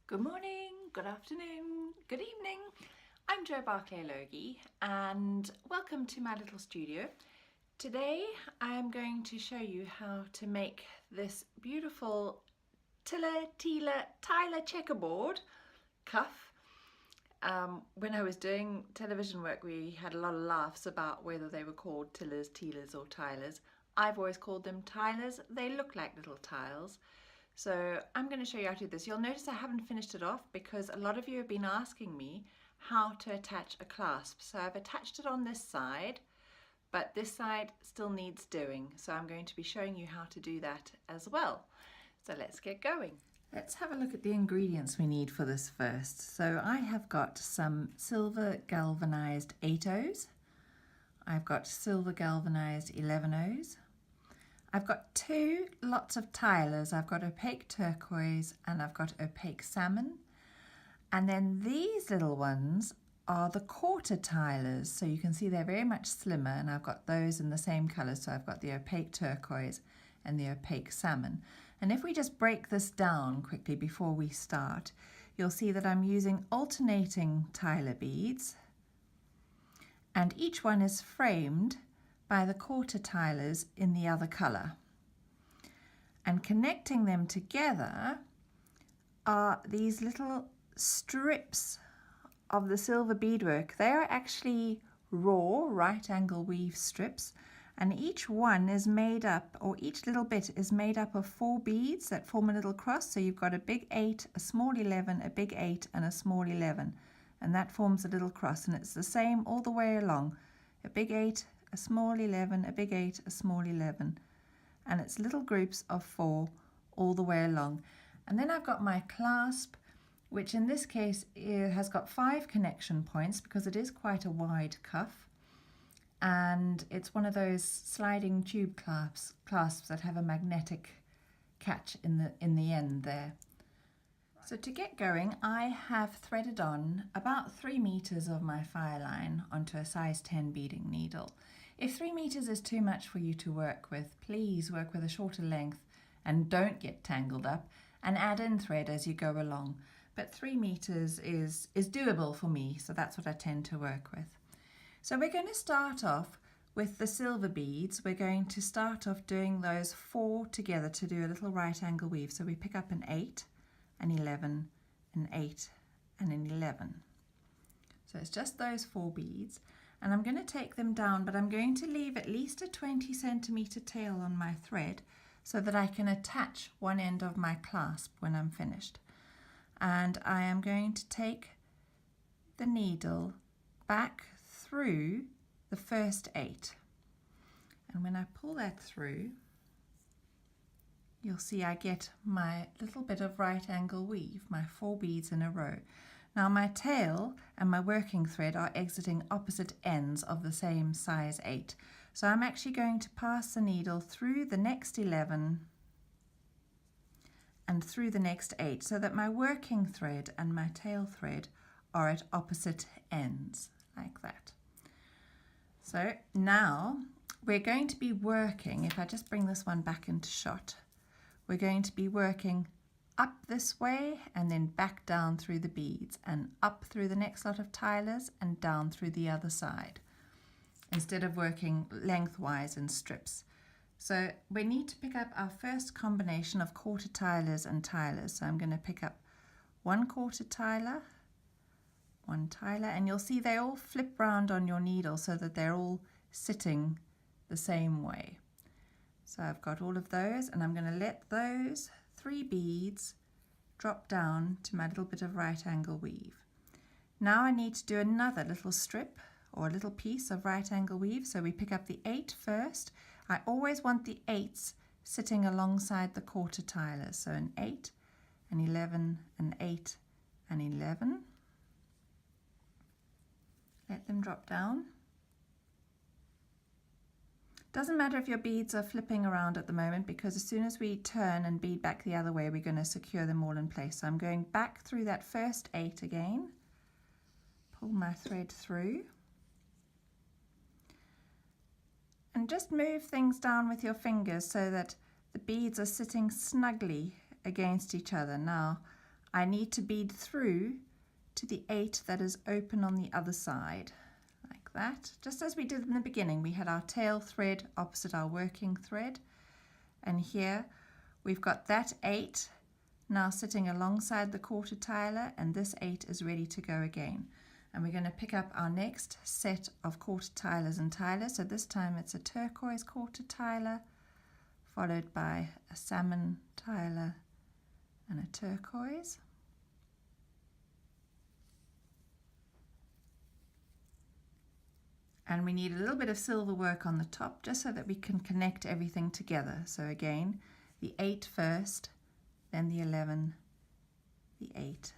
Good morning, good afternoon, good evening. I'm Jo Barclay-Logie and welcome to my little studio. Today I'm going to show you how to make this beautiful Tila Checkerboard Cuff. When I was doing television work we had a lot of laughs about whether they were called Tillers, Teelers or Tylers. I've always called them Tylers. They look like little tiles. So I'm going to show you how to do this. You'll notice I haven't finished it off because a lot of you have been asking me how to attach a clasp. So I've attached it on this side, but this side still needs doing. So I'm going to be showing you how to do that as well. So let's get going. Let's have a look at the ingredients we need for this first. So I have got some silver galvanized 8/0s. I've got silver galvanized 11/0s. I've got two lots of tilers. I've got opaque turquoise and I've got opaque salmon. And then these little ones are the quarter tilers. So you can see they're very much slimmer and I've got those in the same colour. So I've got the opaque turquoise and the opaque salmon. And if we just break this down quickly before we start, you'll see that I'm using alternating tiler beads. And each one is framed by the quarter tilers in the other colour. And connecting them together are these little strips of the silver beadwork. They are actually raw right angle weave strips, and each one is made up, or each little bit is made up of 4 beads that form a little cross. So you've got a big 8, a small 11, a big 8 and a small 11, and that forms a little cross, and it's the same all the way along. A big 8, a small 11, a big 8, a small 11, and it's little groups of 4 all the way along. And then I've got my clasp, which in this case has got 5 connection points because it is quite a wide cuff, and it's one of those sliding tube clasps that have a magnetic catch in the end there. So to get going, I have threaded on about 3 meters of my fire line onto a size 10 beading needle. If 3 meters is too much for you to work with, please work with a shorter length and don't get tangled up, and add in thread as you go along. But 3 meters is doable for me, so that's what I tend to work with. So we're going to start off with the silver beads. We're going to start off doing those 4 together to do a little right angle weave. So we pick up an 8, an 11, an 8 and an 11. So it's just those 4 beads, and I'm going to take them down, but I'm going to leave at least a 20 centimeter tail on my thread so that I can attach one end of my clasp when I'm finished. And I am going to take the needle back through the first 8, and when I pull that through, you'll see I get my little bit of right angle weave, my 4 beads in a row. Now my tail and my working thread are exiting opposite ends of the same size 8. So I'm actually going to pass the needle through the next 11 and through the next 8 so that my working thread and my tail thread are at opposite ends, like that. So now we're going to be working, if I just bring this one back into shot, we're going to be working up this way and then back down through the beads and up through the next lot of tilers and down through the other side, instead of working lengthwise in strips. So we need to pick up our first combination of quarter tilers and tilers. So I'm going to pick up 1 quarter tiler, 1 tiler, and you'll see they all flip round on your needle so that they're all sitting the same way. So I've got all of those, and I'm going to let those 3 beads drop down to my little bit of right angle weave. Now I need to do another little strip or a little piece of right angle weave. So we pick up the 8 first. I always want the 8s sitting alongside the quarter tilers. So an 8, an 11, an 8, an 11. Let them drop down. Doesn't matter if your beads are flipping around at the moment, because as soon as we turn and bead back the other way, we're going to secure them all in place. So I'm going back through that first 8 again, pull my thread through, and just move things down with your fingers so that the beads are sitting snugly against each other. Now I need to bead through to the 8 that is open on the other side, like that. Just as we did in the beginning, we had our tail thread opposite our working thread, and here we've got that 8 now sitting alongside the quarter tiler, and this 8 is ready to go again. And we're going to pick up our next set of quarter tilers and tilers. So this time it's a turquoise quarter tiler, followed by a salmon tiler and a turquoise. And we need a little bit of silver work on the top just so that we can connect everything together. So again, the 8 first, then the 11, the 8,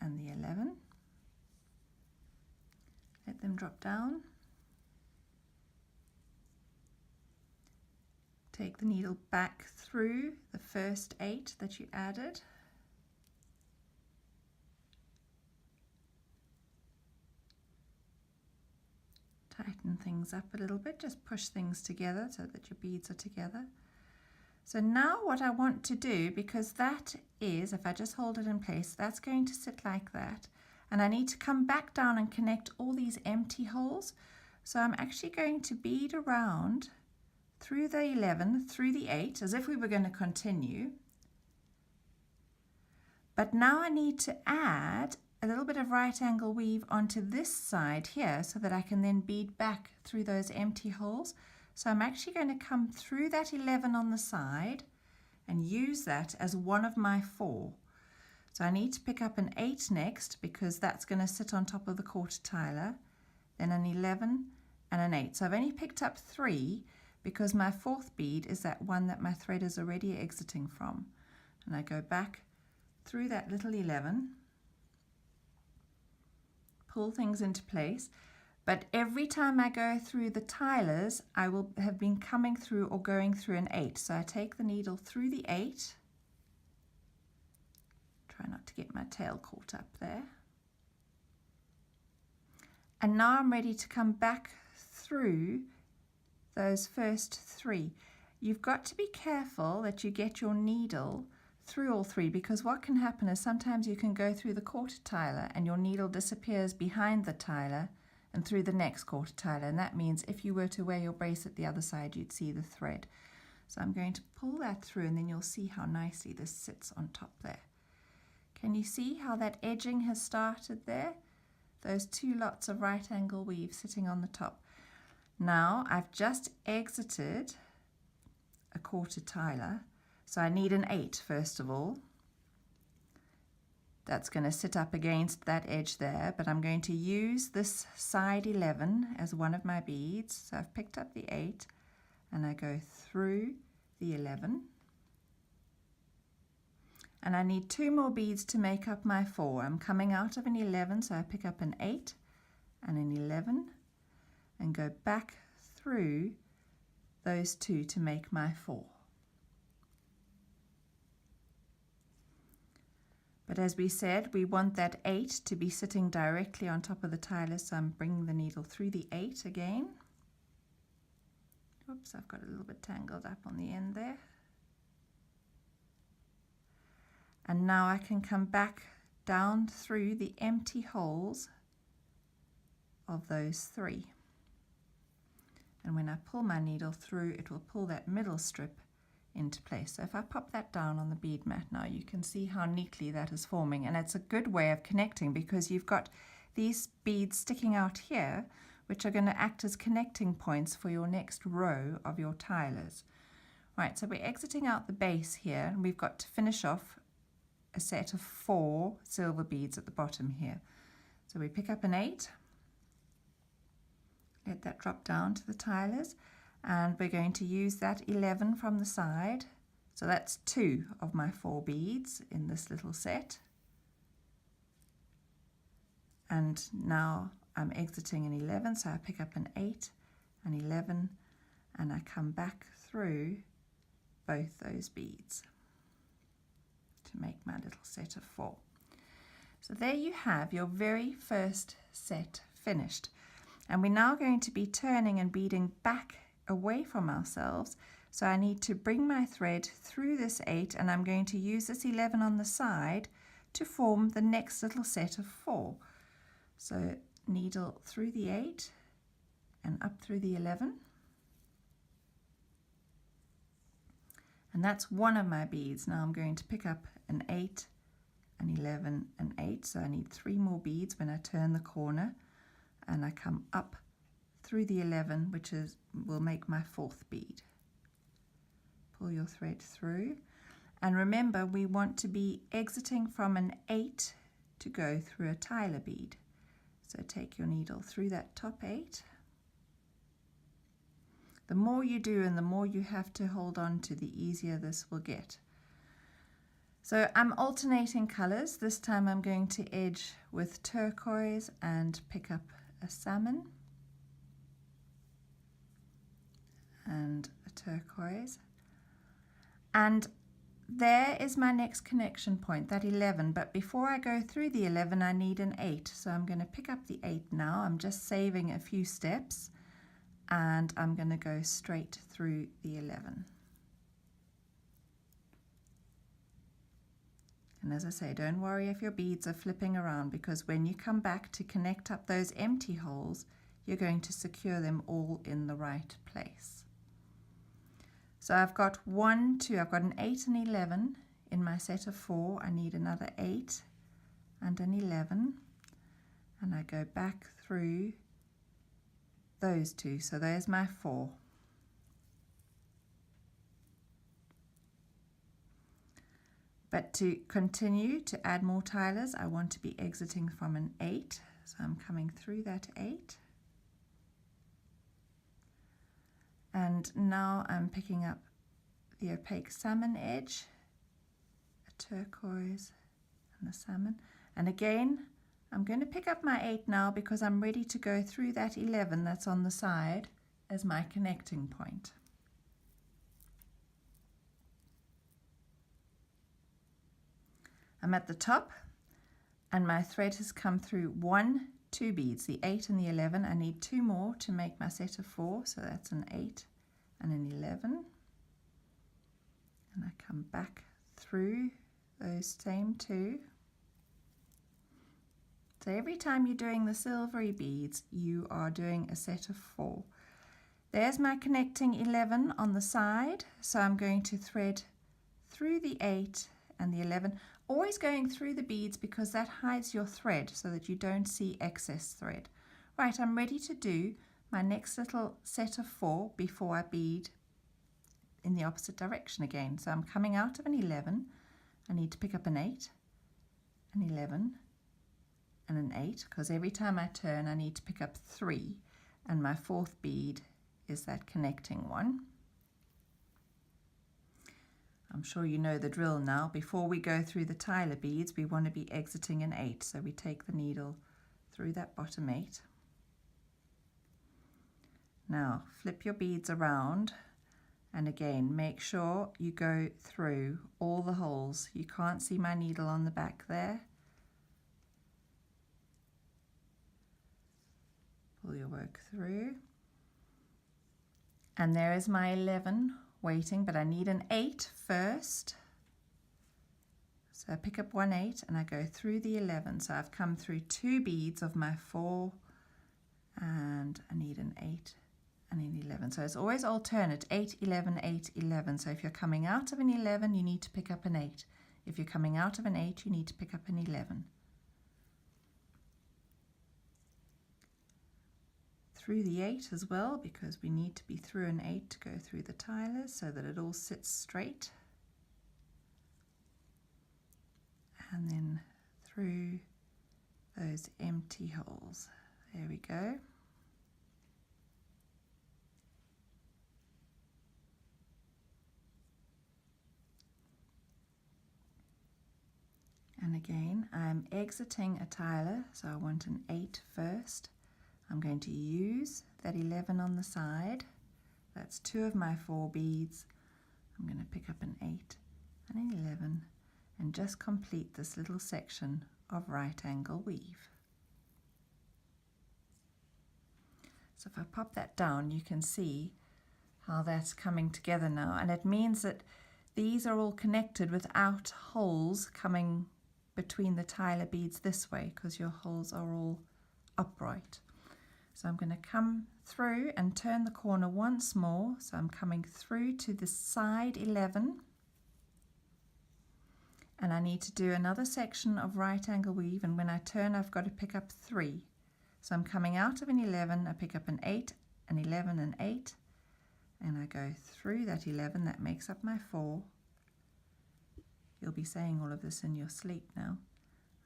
and the 11. Let them drop down. Take the needle back through the first 8 that you added. Tighten things up a little bit, just push things together so that your beads are together. So now what I want to do, because that is, if I just hold it in place, that's going to sit like that. And I need to come back down and connect all these empty holes. So I'm actually going to bead around through the 11, through the 8, as if we were going to continue. But now I need to add a little bit of right angle weave onto this side here so that I can then bead back through those empty holes. So I'm actually going to come through that 11 on the side and use that as one of my 4. So I need to pick up an 8 next because that's going to sit on top of the quarter tiler, then an 11 and an 8. So I've only picked up 3 because my 4th bead is that one that my thread is already exiting from. And I go back through that little 11, pull things into place, but every time I go through the tilers, I will have been coming through or going through an 8. So I take the needle through the 8, try not to get my tail caught up there, and now I'm ready to come back through those first 3. You've got to be careful that you get your needle through all 3, because what can happen is sometimes you can go through the quarter tiler and your needle disappears behind the tiler and through the next quarter tiler, and that means if you were to wear your bracelet the other side, you'd see the thread. So I'm going to pull that through, and then you'll see how nicely this sits on top there. Can you see how that edging has started there? Those 2 lots of right angle weave sitting on the top. Now I've just exited a quarter tiler, so I need an 8 first of all. That's going to sit up against that edge there, but I'm going to use this side 11 as one of my beads. So I've picked up the 8 and I go through the 11. And I need 2 more beads to make up my 4. I'm coming out of an 11, so I pick up an 8 and an 11 and go back through those 2 to make my 4. But as we said, we want that 8 to be sitting directly on top of the tiler, so I'm bringing the needle through the 8 again. Oops, I've got a little bit tangled up on the end there. And now I can come back down through the empty holes of those 3. And when I pull my needle through, it will pull that middle strip into place. So if I pop that down on the bead mat now, you can see how neatly that is forming, and it's a good way of connecting because you've got these beads sticking out here which are going to act as connecting points for your next row of your tilers. Right, so we're exiting out the base here, and we've got to finish off a set of 4 silver beads at the bottom here. So we pick up an 8, let that drop down to the tilers, and we're going to use that 11 from the side. So that's 2 of my 4 beads in this little set. And now I'm exiting an 11, so I pick up an 8, an 11, and I come back through both those beads to make my little set of 4. So there you have your very first set finished. And we're now going to be turning and beading back away from ourselves. So I need to bring my thread through this 8, and I'm going to use this 11 on the side to form the next little set of 4. So needle through the 8 and up through the 11. And that's one of my beads. Now I'm going to pick up an 8, an 11, an 8. So I need 3 more beads when I turn the corner, and I come up through the 11, which will make my 4th bead. Pull your thread through, and remember we want to be exiting from an 8 to go through a Teeler bead. So take your needle through that top 8. The more you do and the more you have to hold on to, the easier this will get. So I'm alternating colors. This time I'm going to edge with turquoise and pick up a salmon and a turquoise. And there is my next connection point, that 11. But before I go through the 11, I need an 8. So I'm going to pick up the 8 now. I'm just saving a few steps, and I'm going to go straight through the 11. And as I say, don't worry if your beads are flipping around, because when you come back to connect up those empty holes, you're going to secure them all in the right place. So I've got 1, 2, I've got an 8 and 11 in my set of 4. I need another 8 and an 11, and I go back through those 2. So there's my 4. But to continue to add more tilers, I want to be exiting from an 8. So I'm coming through that 8. And now I'm picking up the opaque salmon edge, a turquoise and a salmon. And again, I'm going to pick up my 8 now because I'm ready to go through that 11 that's on the side as my connecting point. I'm at the top, and my thread has come through 1, 2 beads, the 8 and the 11. I need 2 more to make my set of 4, so that's an 8 and an 11. And I come back through those same 2. So every time you're doing the silvery beads, you are doing a set of 4. There's my connecting 11 on the side, so I'm going to thread through the 8 and the 11, always going through the beads because that hides your thread so that you don't see excess thread. Right, I'm ready to do my next little set of 4 before I bead in the opposite direction again. So I'm coming out of an 11, I need to pick up an 8, an 11 and an 8, because every time I turn I need to pick up 3, and my 4th bead is that connecting one. I'm sure you know the drill now. Before we go through the Teeler beads, we want to be exiting an 8. So we take the needle through that bottom 8. Now flip your beads around, and again make sure you go through all the holes. You can't see my needle on the back there. Pull your work through. And there is my 11 waiting, but I need an 8 first. So I pick up 1 8 and I go through the 11. So I've come through 2 beads of my 4, and I need an 8 and an 11. So it's always alternate, 8, 11, 8, 11. So if you're coming out of an 11, you need to pick up an 8. If you're coming out of an 8, you need to pick up an 11. Through the 8 as well, because we need to be through an 8 to go through the tilers so that it all sits straight. And then through those empty holes. There we go. And again, I'm exiting a tiler, so I want an 8 first. I'm going to use that 11 on the side. That's 2 of my 4 beads. I'm going to pick up an 8 and an 11 and just complete this little section of right angle weave. So if I pop that down, you can see how that's coming together now, and it means that these are all connected without holes coming between the Tyler beads this way because your holes are all upright. So I'm going to come through and turn the corner once more. So I'm coming through to the side 11, and I need to do another section of right angle weave, and when I turn I've got to pick up 3. So I'm coming out of an 11, I pick up an 8, an 11, an 8, and I go through that 11, that makes up my 4. You'll be saying all of this in your sleep now,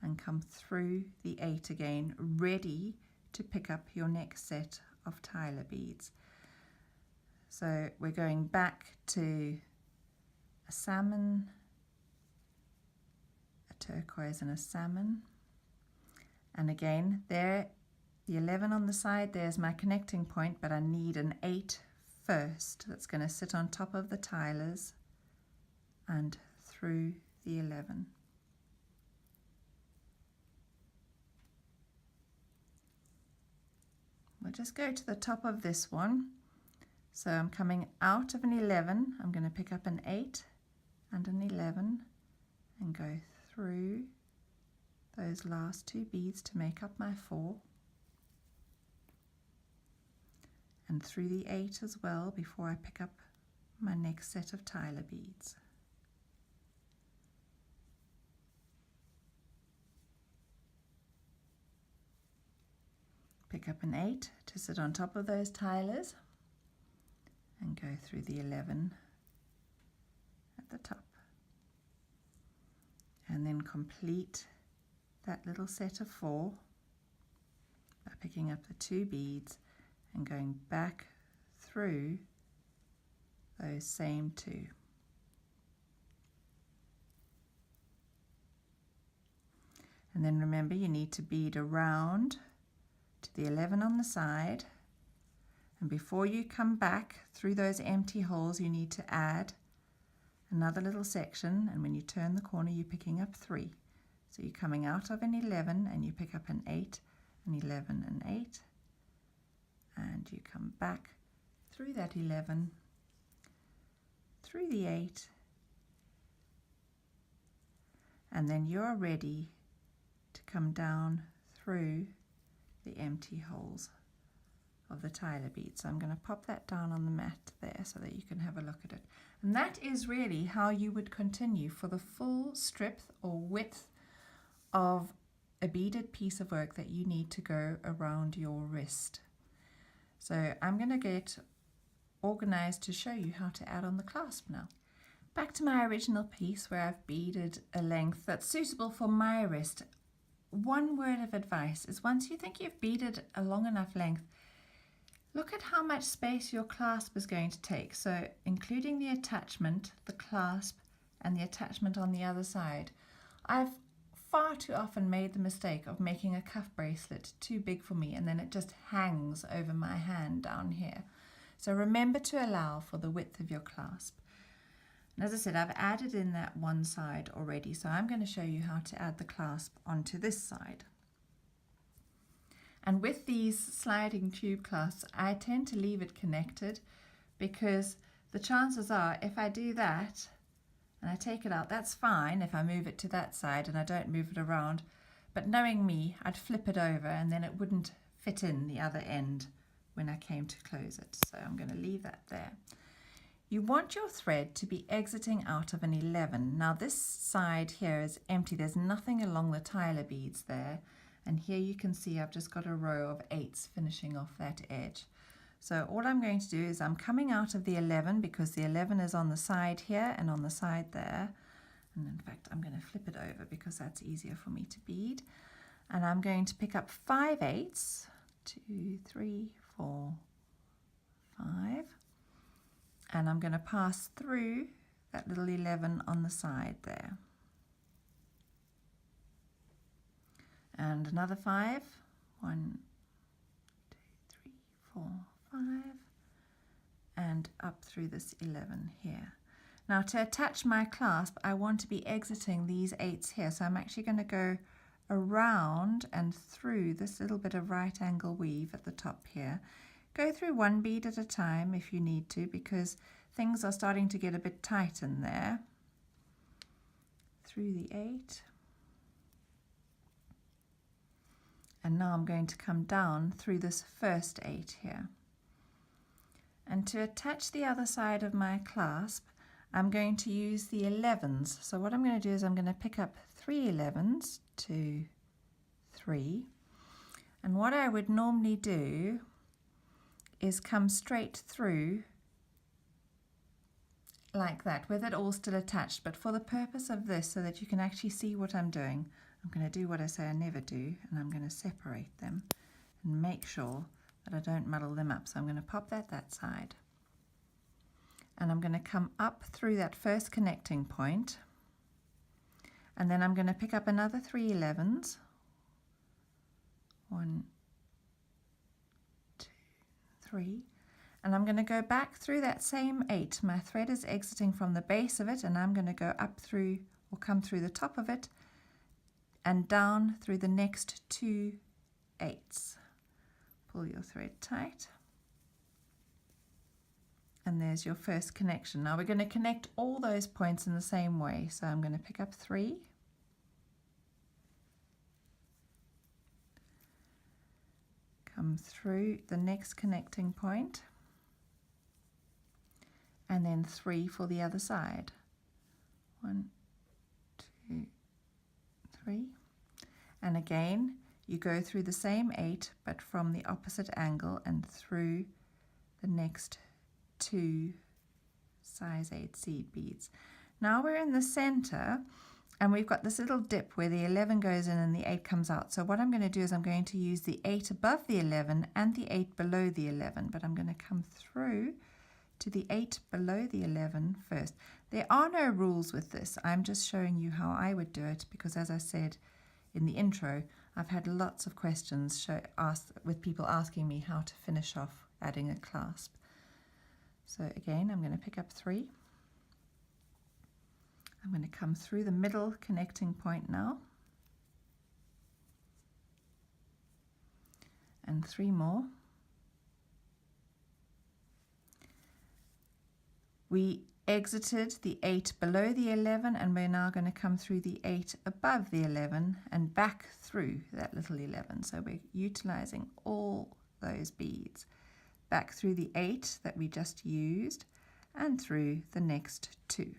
and come through the 8 again, ready to pick up your next set of Tyler beads. So we're going back to a salmon, a turquoise and a salmon, and again there the 11 on the side, there's my connecting point, but I need an 8 first that's going to sit on top of the Tylers and through the 11. We'll just go to the top of this one. So I'm coming out of an 11, I'm going to pick up an 8 and an 11 and go through those last 2 beads to make up my 4, and through the 8 as well before I pick up my next set of Tyler beads. Pick up an 8 to sit on top of those Tylers and go through the 11 at the top, and then complete that little set of 4 by picking up the 2 beads and going back through those same 2. And then remember, you need to bead around to the 11 on the side, and before you come back through those empty holes you need to add another little section, and when you turn the corner you're picking up 3. So you're coming out of an 11 and you pick up an 8, an 11, an 8, and you come back through that 11, through the 8, and then you're ready to come down through the empty holes of the Tyler bead. So I'm going to pop that down on the mat there so that you can have a look at it. And that is really how you would continue for the full strip or width of a beaded piece of work that you need to go around your wrist. So I'm going to get organized to show you how to add on the clasp now. Back to my original piece where I've beaded a length that's suitable for my wrist. One word of advice is, once you think you've beaded a long enough length, look at how much space your clasp is going to take. So including the attachment, the clasp, and the attachment on the other side. I've far too often made the mistake of making a cuff bracelet too big for me, and then it just hangs over my hand down here. So remember to allow for the width of your clasp. And as I said, I've added in that one side already, so I'm going to show you how to add the clasp onto this side. And with these sliding tube clasps, I tend to leave it connected, because the chances are if I do that and I take it out, that's fine if I move it to that side and I don't move it around, but knowing me, I'd flip it over and then it wouldn't fit in the other end when I came to close it. So I'm going to leave that there. You want your thread to be exiting out of an 11. Now this side here is empty, there's nothing along the Tyler beads there, and here you can see I've just got a row of 8s finishing off that edge. So all I'm going to do is I'm coming out of the 11 because the 11 is on the side here and on the side there, and in fact I'm going to flip it over because that's easier for me to bead, and I'm going to pick up 5 8s, 2, 3, 4, 5, and I'm going to pass through that little 11 on the side there. And another 5, 1, 2, 3, 4, 5, and up through this 11 here. Now to attach my clasp, I want to be exiting these 8s here, so I'm actually going to go around and through this little bit of right angle weave at the top here. Go through one bead at a time if you need to, because things are starting to get a bit tight in there. Through the 8, And now I'm going to come down through this first 8 here. And to attach the other side of my clasp, I'm going to use the 11s. So what I'm going to do is I'm going to pick up 3 11s, 2, 3. And what I would normally do is come straight through like that, with it all still attached. But for the purpose of this, so that you can actually see what I'm doing, I'm going to do what I say I never do, and I'm going to separate them and make sure that I don't muddle them up. So I'm going to pop that side, and I'm going to come up through that first connecting point, and then I'm going to pick up another 3 11s, 1, 2, 3, and I'm going to go back through that same 8. My thread is exiting from the base of it, and I'm going to go up through, or come through the top of it and down through the next 2 8s. Pull your thread tight, and there's your first connection. Now we're going to connect all those points in the same way. So I'm going to pick up 3, come through the next connecting point, and then 3 for the other side. 1, 2, 3, and again you go through the same 8 but from the opposite angle and through the next 2 size 8 seed beads. Now we're in the center, and we've got this little dip where the 11 goes in and the 8 comes out. So what I'm going to do is I'm going to use the 8 above the 11 and the 8 below the 11, but I'm going to come through to the 8 below the 11 first. There are no rules with this. I'm just showing you how I would do it, because as I said in the intro, I've had lots of questions with people asking me how to finish off adding a clasp. So again, I'm going to pick up 3. I'm going to come through the middle connecting point now, and 3 more. We exited the 8 below the 11, and we're now going to come through the 8 above the 11 and back through that little 11. So we're utilizing all those beads back through the 8 that we just used and through the next 2.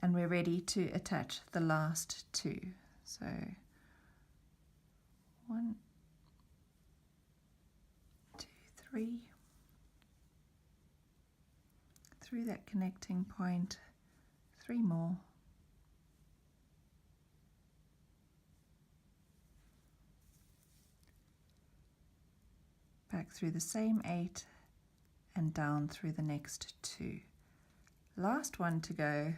And we're ready to attach the last 2. So 1, 2, 3, through that connecting point, 3 more, back through the same 8 and down through the next 2. Last one to go.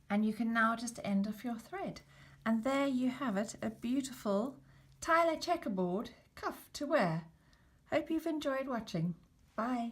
And you can now just end off your thread. And there you have it, a beautiful Tila Checkerboard cuff to wear. Hope you've enjoyed watching. Bye.